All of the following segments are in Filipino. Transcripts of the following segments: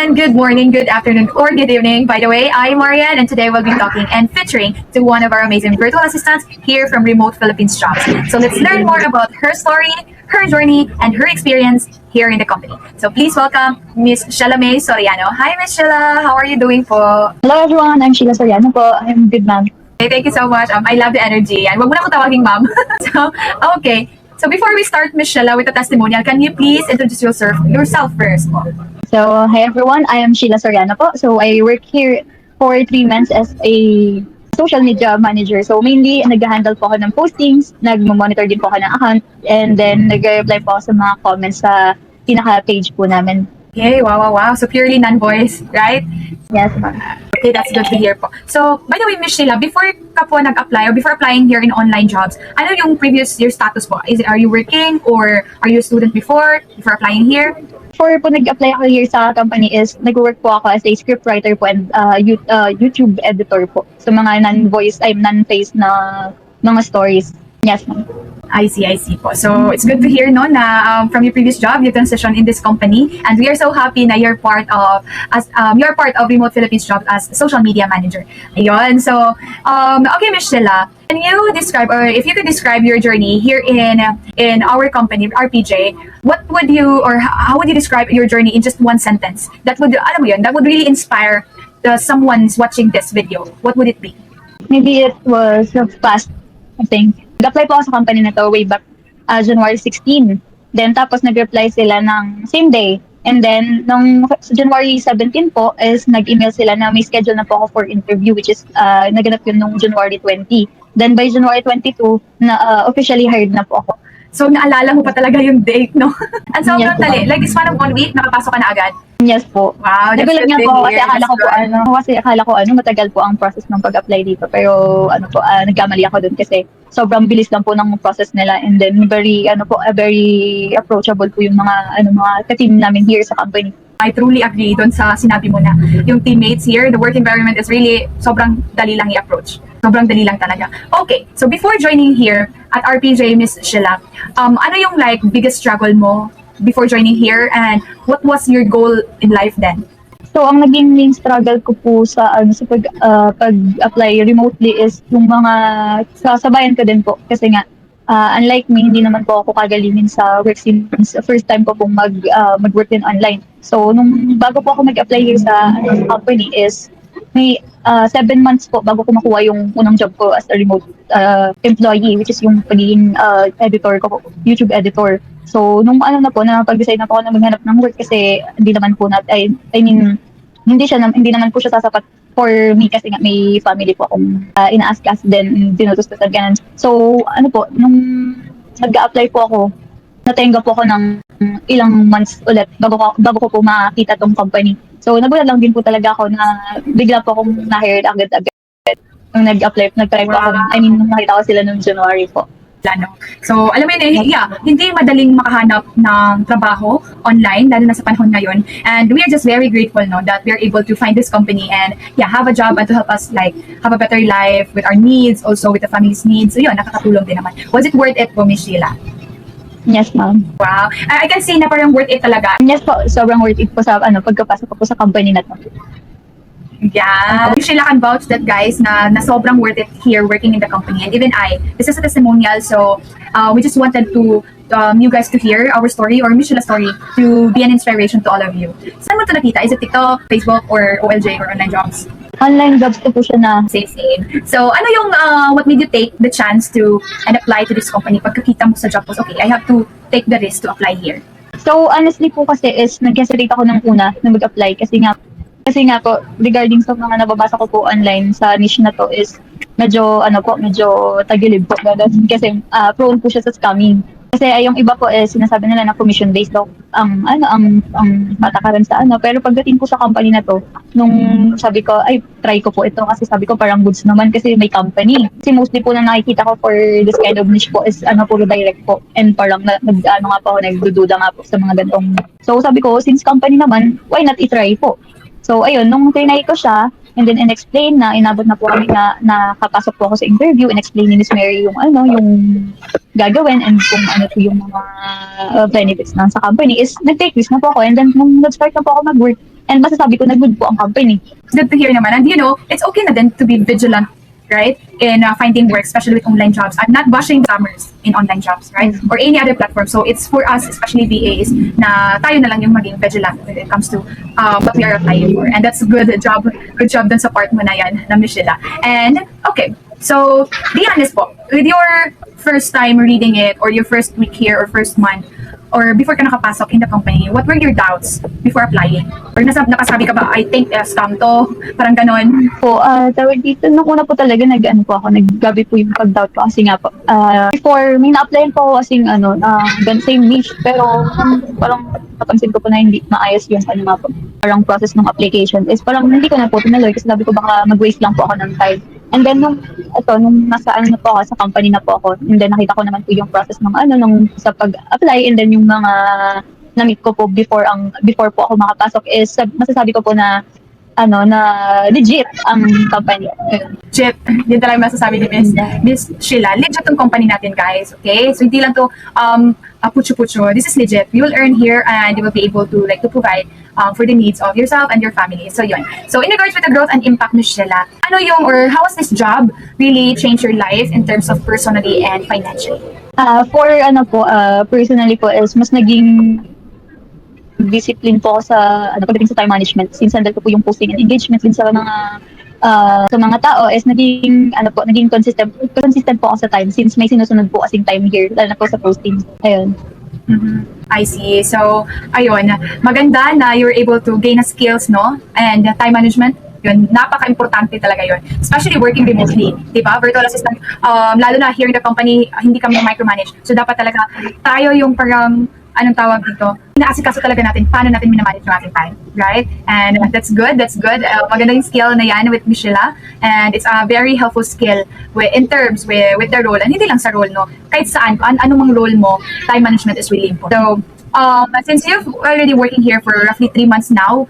everyone. Good morning, good afternoon, or good evening. By the way, I'm Marian, and today we'll be talking and featuring to one of our amazing virtual assistants here from Remote Philippines Jobs. So let's learn more about her story, her journey, and her experience here in the company. So please welcome Miss Sheila May Soriano. Hi, Miss Sheila. How are you doing po? Hello everyone, I'm Sheila Soriano po. I'm good ma'am. Okay, thank you so much. I love the energy. And wag mo na ko tawaging ma'am. So, okay. So before we start, Miss Sheila, with the testimonial, can you please introduce yourself first po? So, hi everyone, I am Sheila Soriano po. So, I work here for 3 months as a social media manager. So, mainly, nag-handle po ako ng postings, nag-monitor din po ako ng account, and then nag-reply po ako sa mga comments sa pinaka-page po namin. Okay, wow. So purely non-voice, right? Yes, ma'am. Okay, that's good to hear po. So, by the way, Miss Sheila, before ka po nag-apply or before applying here in online jobs, ano yung previous year status po? Are you working or are you a student before applying here? Before po nag-apply ako here sa company is nag-work po ako as a scriptwriter po and YouTube editor po. So, mga non-voice, non-face na mga stories. Yes, ma'am. I see po. So, it's good to hear no na from your previous job, you transitioned in this company, and we are so happy na you're part of Remote Philippines Jobs as social media manager. Ayun. So, okay, Miss Sheila, can you describe, or if you could describe your journey here in our company, RPJ, what would you, or how would you describe your journey in just one sentence? That would, alam mo yun, that would really inspire someone's watching this video. What would it be? Maybe it was fast, I think. Nag-apply po ako sa company na to way back January 16. Then tapos nag-reply sila ng same day. And then nung January 17 po is nag-email sila na may schedule na po ako for interview, which is naganap yun nung January 20. Then by January 22 na officially hired na po ako. So naalala mo pa talaga yung date, no? Ang sobrang Yes, po. dali. Like it's one of 1 week, nakapasok ka na agad. Yes po. Wow, that's Nagulat good nga to po hear. kasi akala ko matagal po ang process ng pag-apply dito. Pero nagkamali ako dun kasi sobrang bilis lang po ng process nila, and then very approachable po yung mga ka-team namin here sa company. I truly agree doon sa sinabi mo na yung teammates here, the work environment is really sobrang dali lang i-approach. Sobrang dali lang talaga. Okay, so before joining here at RPJ, Miss Sheila, ano yung like biggest struggle mo before joining here, and what was your goal in life then? So, ang naging main struggle ko po sa pag-apply remotely is yung mga sasabayan ko din po. Kasi nga, unlike me, hindi naman po ako kagalingin sa work since first time ko pong mag-work din online. So, nung bago po ako mag-apply here sa company is may 7 months po bago ko makuha yung unang job ko as a remote employee, which is yung pagiging editor ko, YouTube editor. So, nung pag-decide na po ako na maghanap ng work kasi hindi naman po hindi naman po siya sasapat for me kasi nga may family po akong ina-askas then tinutustusan ganun. So, nung nag-a-apply po ako, natenga po ako ng ilang months ulit bago ko po makita tong company. So, nagulat lang din po talaga ako na bigla po akong na-hired agad-agad. Nung nag-try po ako, nung nakita ko sila noong January po. Plano. So, alam mo yun, hindi madaling makahanap ng trabaho online, lalo na sa panahon ngayon. And we are just very grateful, no, that we are able to find this company and have a job and to help us like have a better life with our needs, also with the family's needs. So, yun, nakakatulong din naman. Was it worth it po, Miss Sheila? Yes, ma'am. Wow. I can see na parang worth it talaga. Yes po, sobrang worth it po sa pagkapasok ko po sa company na to. Yeah. Sheila can vouch that, guys, na sobrang worth it here working in the company. And even this is a testimonial. So, we just wanted to you guys to hear our story or Miss Sheila's story to be an inspiration to all of you. Saan mo ito nakita? Is it TikTok, Facebook, or OLJ or online jobs? Online jobs ko po siya na. Same. So, ano yung what made you take the chance to and apply to this company? Pagkakita mo sa job post, okay, I have to take the risk to apply here. So, honestly po kasi is nag-hesitate ako ng una na mag-apply kasi nga po, regarding sa mga nababasa ko po online sa niche na to is medyo tagilid po. Kasi prone po siya sa scamming. Kasi yung iba po sinasabi nila na commission based daw ang patakaran sa pero pagdating ko sa company na to, nung sabi ko ay try ko po ito kasi sabi ko parang goods naman kasi may company. Kasi mostly po na nakikita ko for this kind of niche po is puro direct po, and parang nagdududa nga po sa mga ganitong. So sabi ko since company naman, why not i-try po? So, ayun, nung trinay ko siya, and then in-explain na, inabot na po kami na nakapasok po ako sa interview, in-explain ni Miss Mary yung gagawin and kung ano po yung mga benefits ng sa company is nag-take risk na po ako, and then nung nag-start na po ako mag-work, And masasabi ko na good po ang company. It's good to hear naman. And it's okay na din to be vigilant, right? In finding work, especially with online jobs. I'm not bashing scammers in online jobs, right? Or any other platform. So it's for us, especially VAs, na tayo na lang yung maging vigilant when it comes to what we are applying for. And that's good job. Good job dun sa part mo na yan, na Michelle. And okay, so be honest po, with your first time reading it, or your first week here, or first month, or before ka nakapasok in the company, what were your doubts before applying? Or nakasabi ka ba, I think scam to, parang ganon? Po, tawag dito, nung una po talaga nag-ano po ako, naggabi po yung pag-doubt ko kasi nga po. Before, may na-applyan po ako kasing same niche, pero parang napansin ko po na hindi maayos yung nga po. Parang process ng application is parang hindi ko na po tinuloy kasi sabi ko baka mag-waste lang po ako ng time. And then nung nasa na po ako, sa company na po ako, and then nakita ko naman po yung process nung sa pag-apply, and then yung mga na-meet ko po before po ako makapasok is masasabi ko po na na legit ang company. Legit. Yun talaga masasabi ni Miss Sheila. Legit tong company natin, guys. Okay? So, hindi lang to pucho-pucho. This is legit. You will earn here and you will be able to provide for the needs of yourself and your family. So, yun. So, in regards with the growth and impact, Miss Sheila, how has this job really changed your life in terms of personally and financially? Personally po is mas naging discipline po ako sa pagdating sa time management, since handle ko po yung posting and engagement din sa mga tao is naging consistent po ako sa time, since may sinusunod po kasing time here, lalo na po sa posting. Ayun. I see. So, ayun, maganda na you're able to gain a skills, no? And time management, yun, napaka-importante talaga yun. Especially working remotely, di ba? Virtual assistant, lalo na here in the company, hindi kami micromanage. So, dapat talaga tayo yung parang anong tawag dito, inaasikaso talaga natin paano natin minamanage yung ating time, right? And that's good. Maganda yung skill na yan with Michelle, and it's a very helpful skill in terms with the role, and hindi lang sa role, no? Kahit saan, anong role mo, time management is really important. So, since you've already working here for roughly 3 months now,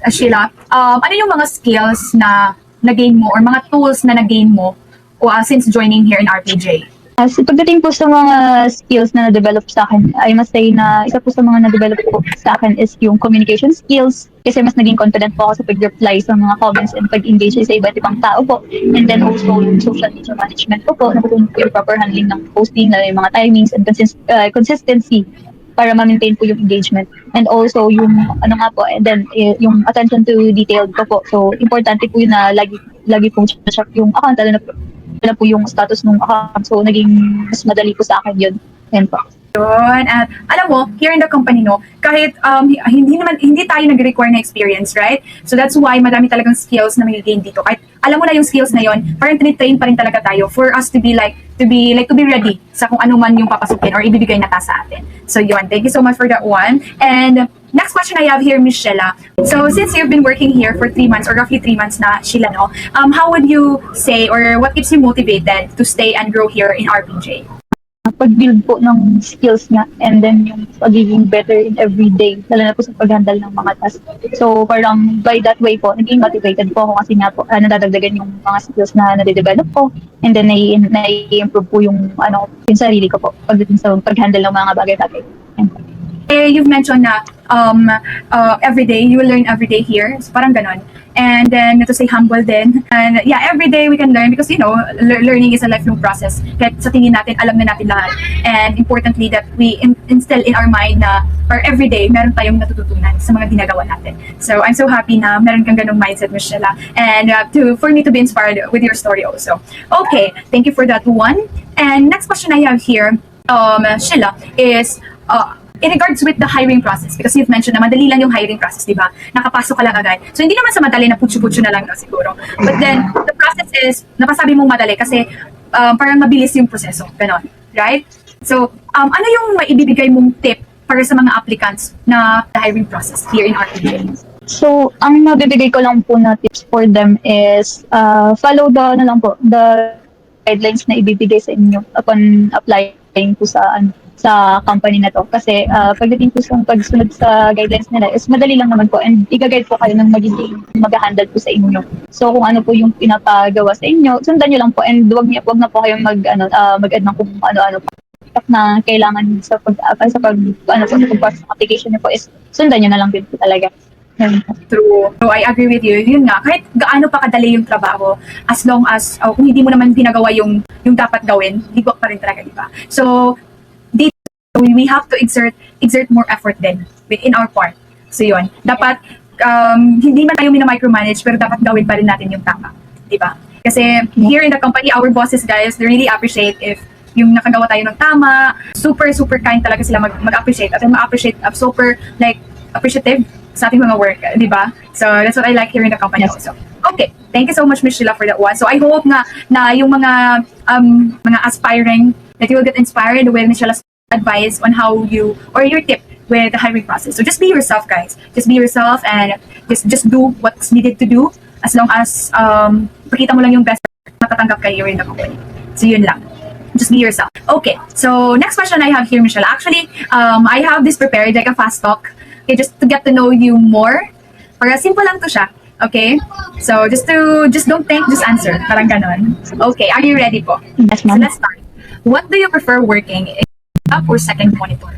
Sheila, ano yung mga skills na na-gain mo, or mga tools na na-gain mo since joining here in RPJ? Pagdating po sa mga skills na na-develop sa akin, I must say na isa po sa mga na-develop po sa akin is yung communication skills, kasi mas naging confident po ako sa pag-reply sa mga comments and pag-engage sa iba't ibang tao po. And then also yung social media management po, natutunan po yung proper handling ng posting, yung mga timings and consistency para ma-maintain po yung engagement. And also yung and then yung attention to detail po. So importante po yun na lagi po check yung account, lalo na po yung status ng account. So, naging mas madali po sa akin yun. Yan po. Yun. At alam mo, here in the company, no, kahit hindi tayo nag-require na experience, right? So that's why madami talagang skills na may gain dito. Kahit alam mo na yung skills na yun, parang train pa rin talaga tayo for us to be ready sa kung ano man yung papasukin or ibibigay na sa atin. So yun, thank you so much for that one. And next question I have here, Miss Sheila. So since you've been working here for 3 months or roughly 3 months na, Sheila, no, how would you say, or what keeps you motivated to stay and grow here in RPJ? Pag-build po ng skills nga, and then yung pagiging better in every day, lalo na po sa pag-handle ng mga tasks. So parang by that way po, naging motivated po ako kasi nga po nadadagdagan yung mga skills na nade-develop ko, and then nai-improve po yung sarili ko po pagdating sa pag-handle ng mga bagay-bagay. You've mentioned na every day, you will learn every day here. So parang ganon. And then, to stay humble din. And yeah, every day we can learn because, learning is a lifelong process. Kahit sa tingin natin, alam na natin lahat. And importantly, that we instill in our mind na, or every day, meron tayong natututunan sa mga ginagawa natin. So, I'm so happy na meron kang ganong mindset, Michelle. And for me to be inspired with your story also. Okay, thank you for that one. And next question I have here, Sheila, is, in regards with the hiring process, because you've mentioned na madali lang yung hiring process, di ba? Nakapasok ka lang agad. So, hindi naman sa madali na putyo-putyo na lang, no, siguro. But then, the process is, napasabi mong madali kasi parang mabilis yung proseso. Ganon. Right? So, ano yung maibibigay mong tip para sa mga applicants na the hiring process here in RPJ? So, ang mabibigay ko lang po na tips for them is follow the guidelines na ibibigay sa inyo upon applying po sa company na to. Kasi pagdating po sa pagsunod sa guidelines nila is madali lang naman po, and i-guide po kayo ng magiging mag-handle po sa inyo. So kung ano po yung pinapagawa sa inyo, sundan nyo lang po, and wag na po kayong mag-add ng kung ano-ano na kailangan sa pag-process ng application nyo po is sundan nyo na lang din po talaga. Yan. True. So, I agree with you. Yun nga, kahit gaano pa kadali yung trabaho, as long as, kung hindi mo naman ginagawa yung dapat gawin, higwak pa rin talaga, di ba? So, dito, we have to exert more effort din within our part. So, yun. Dapat, hindi man tayo mina-micromanage, pero dapat gawin pa rin natin yung tama. Di ba? Kasi, here in the company, our bosses, guys, they really appreciate if yung nakagawa tayo ng tama, super, super kind talaga sila mag-appreciate. At ma-appreciate, super, like, appreciative sa ating mga work, di ba? So, that's what I like here in the company Yes. also. Okay, thank you so much, Miss Sheila, for that one. So, I hope na yung mga aspiring, that you will get inspired with Miss Sheila's advice on how you, or your tip with the hiring process. So, just be yourself, guys. Just be yourself and just do what's needed to do as long as pakita mo lang yung best, matatanggap kayo in the company. So, yun lang. Just be yourself. Okay, so next question I have here, Michelle. Actually, I have this prepared, like a fast talk. Okay, just to get to know you more. Para simple lang to siya. Okay? So, just don't think, just answer. Parang ganon. Okay, are you ready po? Yes, So, ma'am. let's start. What do you prefer working in up or second monitor?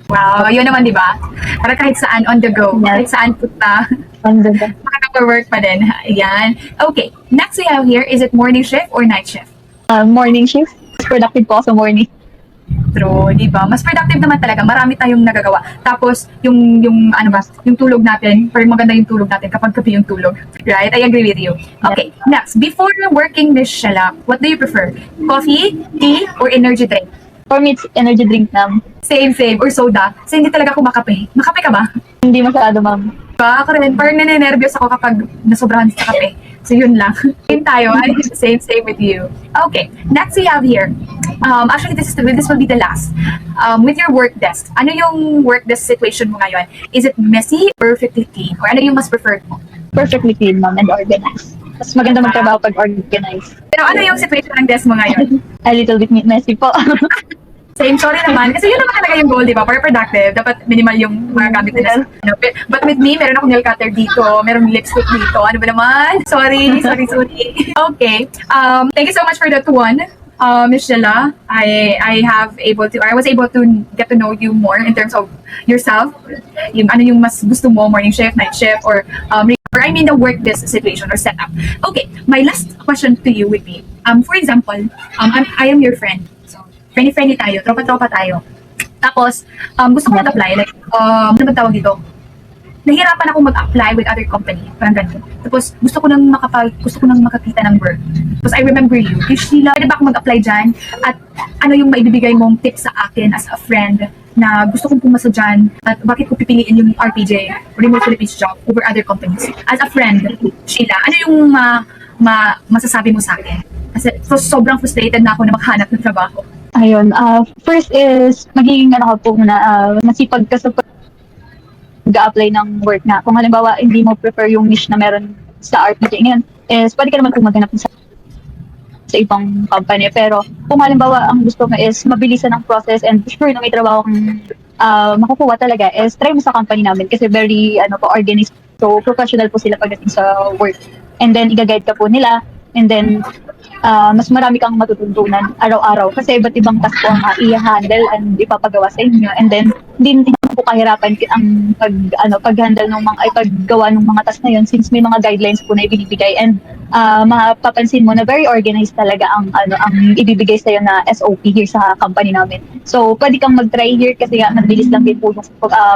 Wow, yun naman, di ba? Para kahit saan, on the go. Yes. Kahit saan punta, Ang ganda. makaka-work pa din. Ayan. Okay, next we have here, is it morning shift or night shift? Morning shift. Mas productive po ako sa morning. True, di ba? Mas productive naman talaga. Marami tayong nagagawa. Tapos, yung ano ba, yung tulog natin, parang maganda yung tulog natin kapag gabi yung tulog. Right? I agree with you. Okay, next. Before working, Miss Sheila, what do you prefer? Coffee, tea, or energy drink? For me, it's energy drink, ma'am. Same. Or soda. Kasi hindi talaga ako makape. Makape ka ba? Hindi masyado, ma'am. Diba? Ako rin, parang naninervyos ako kapag nasobrahan sa kape. So, yun lang. Same tayo. Same with you. Okay. Next we have here. Actually, this will be the last. With your work desk, ano yung work desk situation mo ngayon? Is it messy or perfectly clean? Or ano yung mas preferred mo? Perfectly clean, ma'am, and organized. Mas maganda magtrabaho pag organized. Pero ano yung situation ng desk mo ngayon? A little bit messy po. Same, sorry naman. Kasi yun naman talaga yung goal, di ba? Para productive, dapat minimal yung mga gamit nila. But with me, meron akong nail cutter dito, meron lipstick dito. Ano ba naman? Sorry. Okay. Thank you so much for that one. Miss Sheila, I was able to get to know you more in terms of yourself. Yung ano yung mas gusto mo, morning shift, night shift, or I mean the work desk situation or setup. Okay, my last question to you would be, for example, I am your friend. So, friendly tayo, tropa-tropa tayo. Tapos, gusto ko mag-apply, like, ano ba tawag dito? Nahirapan ako mag-apply with other company, parang ganun. Tapos, gusto ko nang makakita ng work. Tapos, I remember you. Sheila, pwede ba ako mag-apply dyan? At ano yung maibibigay mong tips sa akin as a friend na gusto kong pumasa dyan? At bakit ko pipiliin yung RPJ, Remote Philippines Job, over other companies? As a friend, Sheila, ano yung masasabi mo sa akin? Kasi sobrang frustrated na ako na maghanap ng trabaho. Ayun. First is, magiging ano ka po muna, masipag ka sa pag-apply ng work na. Kung halimbawa, hindi mo prefer yung niche na meron sa RPJ ngayon, is pwede ka naman kung maghanap sa ibang company. Pero kung halimbawa, ang gusto mo is mabilisan ang process and sure na may trabaho kang makukuha talaga, is try mo sa company namin kasi very organized. So, professional po sila pagdating sa work. And then, i-guide ka po nila. And then, mas marami kang matututunan araw-araw kasi iba't ibang task po ang i-handle and ipapagawa sa inyo. And then, hindi po kahirapan ang pag-handle ng paggawa ng mga task na yun since may mga guidelines po na ibinibigay and mapapansin mo na very organized talaga ang ibibigay sa'yo na SOP here sa company namin. So, pwede kang mag-try here kasi mabilis lang din po yung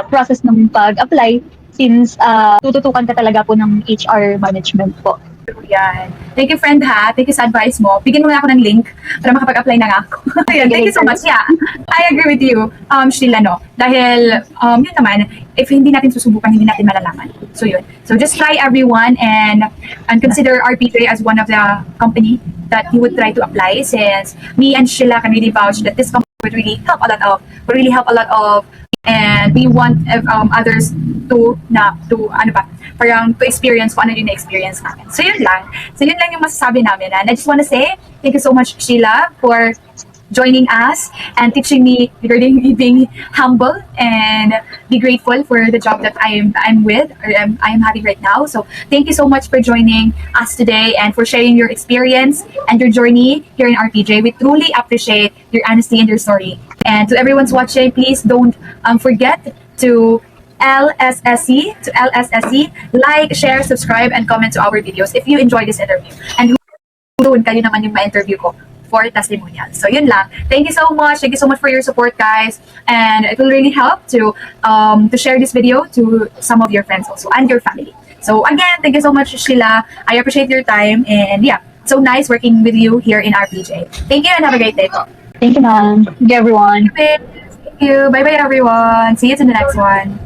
process ng pag-apply since tututukan ka talaga po ng HR management po. Yan. Thank you, friend, ha. Thank you sa advice mo. Bigyan mo na ako ng link para makapag-apply na nga ako. Ayan, thank you so much. Yeah, I agree with you, Sheila, no? Dahil, yun naman, if hindi natin susubukan, hindi natin malalaman. So, yun. So, just try everyone and consider RPJ as one of the company that you would try to apply since me and Sheila can really vouch that this company would really help a lot of and we want others to experience kung ano yung na-experience namin. So yun lang yung masasabi namin. And I just want to say thank you so much, Sheila, for joining us and teaching me regarding being humble and be grateful for the job that I'm with or I'm having right now. So thank you so much for joining us today and for sharing your experience and your journey here in RPJ. We truly appreciate your honesty and your story. And to everyone's watching, please don't forget to LSSC to LSSC. Like, share, subscribe, and comment to our videos if you enjoy this interview. And doon kayo naman yung ma-interview ko for testimonial. So yun lang. Thank you so much. Thank you so much for your support, guys. And it will really help to share this video to some of your friends also and your family. So again, thank you so much, Sheila. I appreciate your time. And yeah, so nice working with you here in RPJ. Thank you and have a great day. Thank you, ma'am. Thank you, everyone. Thank you. Bye-bye, everyone. See you to the next one.